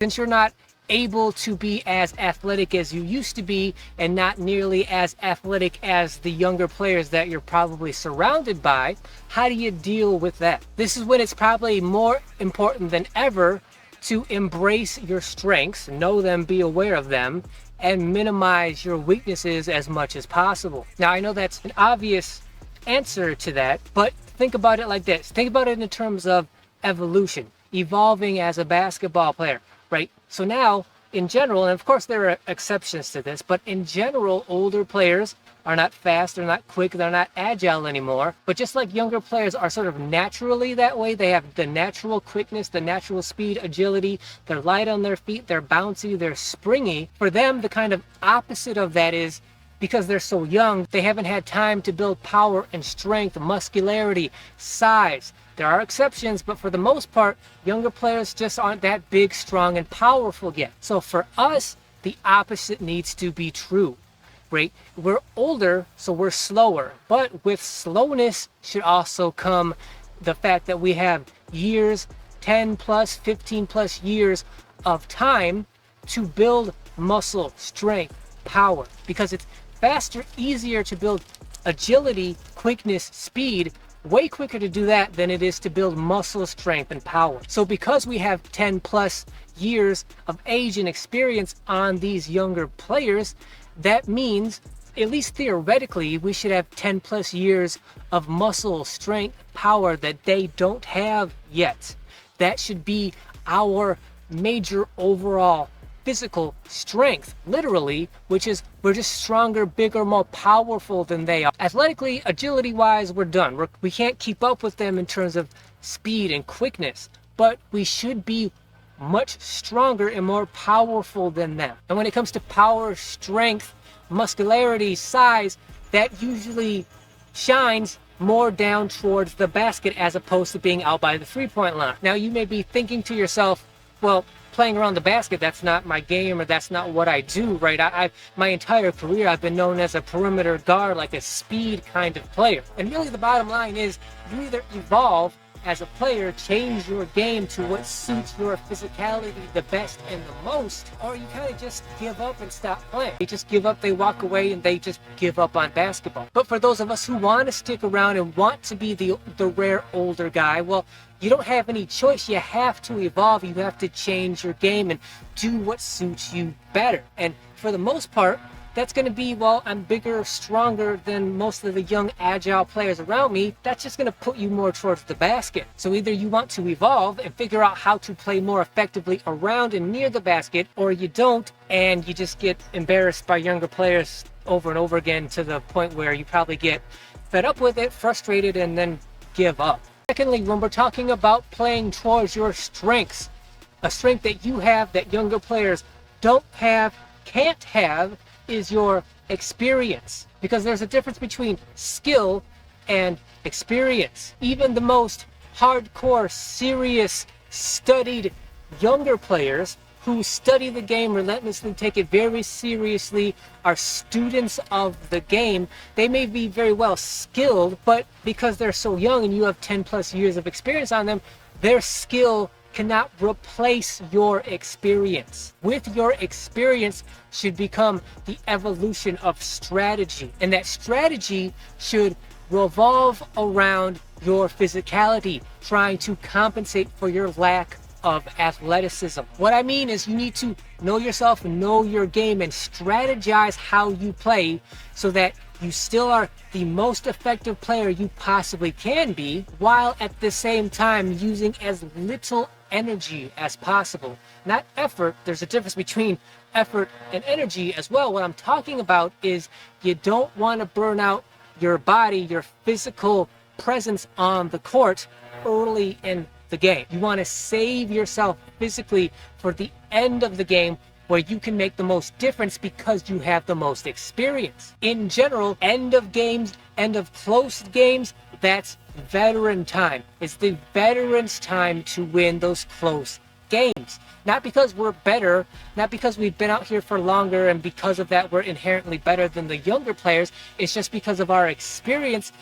Since you're not able to be as athletic as you used to be and not nearly as athletic as the younger players that you're probably surrounded by, how do you deal with that? This is when it's probably more important than ever to embrace your strengths, know them, be aware of them, and minimize your weaknesses as much as possible. Now, I know that's an obvious answer to that, but think about it like this. Think about it in terms of evolution, evolving as a basketball player, right? So now, in general, and of course there are exceptions to this, but in general, older players are not fast, they're not quick, they're not agile anymore. But just like younger players are sort of naturally that way, they have the natural quickness, the natural speed, agility, they're light on their feet, they're bouncy, they're springy. For them, the kind of opposite of that is, because they're so young, they haven't had time to build power and strength, muscularity, size. There are exceptions, but for the most part, younger players just aren't that big, strong, and powerful yet. So for us, the opposite needs to be true, right? We're older, so we're slower. But with slowness should also come the fact that we have years, 10 plus, 15 plus years of time to build muscle, strength, power, because it's faster, easier to build agility, quickness, speed, way quicker to do that than it is to build muscle strength and power. So because we have 10 plus years of age and experience on these younger players, that means, at least theoretically, we should have 10 plus years of muscle strength, power that they don't have yet. That should be our major overall physical strength, literally, which is we're just stronger, bigger, more powerful than they are. Athletically, agility wise, we're done. We can't keep up with them in terms of speed and quickness, but we should be much stronger and more powerful than them. And when it comes to power, strength, muscularity, size, that usually shines more down towards the basket as opposed to being out by the three-point line. Now you may be thinking to yourself, well, playing around the basket, that's not my game, or that's not what I do, right? My entire career, I've been known as a perimeter guard, like a speed kind of player. And really the bottom line is, you either evolve as a player, change your game to what suits your physicality the best and the most, or you kind of just give up and stop playing. They just give up, they walk away, and they just give up on basketball. But for those of us who want to stick around and want to be the rare older guy, well, you don't have any choice. You have to evolve. You have to change your game and do what suits you better. And for the most part, that's going to be, well, I'm bigger, stronger than most of the young, agile players around me. That's just going to put you more towards the basket. So either you want to evolve and figure out how to play more effectively around and near the basket, or you don't, and you just get embarrassed by younger players over and over again to the point where you probably get fed up with it, frustrated, and then give up. Secondly, when we're talking about playing towards your strengths, a strength that you have that younger players don't have, can't have, is your experience. Because there's a difference between skill and experience. Even the most hardcore, serious, studied younger players who study the game relentlessly, take it very seriously, are students of the game, they may be very well skilled, but because they're so young and you have 10 plus years of experience on them, their skill cannot replace your experience. With your experience should become the evolution of strategy, and that strategy should revolve around your physicality, trying to compensate for your lack of athleticism. What I mean is, you need to know yourself, know your game, and strategize how you play so that you still are the most effective player you possibly can be, while at the same time using as little energy as possible. Not effort. There's a difference between effort and energy as well. What I'm talking about is, you don't want to burn out your body, your physical presence on the court early in the game. You want to save yourself physically for the end of the game, where you can make the most difference because you have the most experience. In general, end of games, end of close games, that's veteran time. It's the veterans' time to win those close games. Not because we're better, not because we've been out here for longer and because of that we're inherently better than the younger players. It's just because of our experience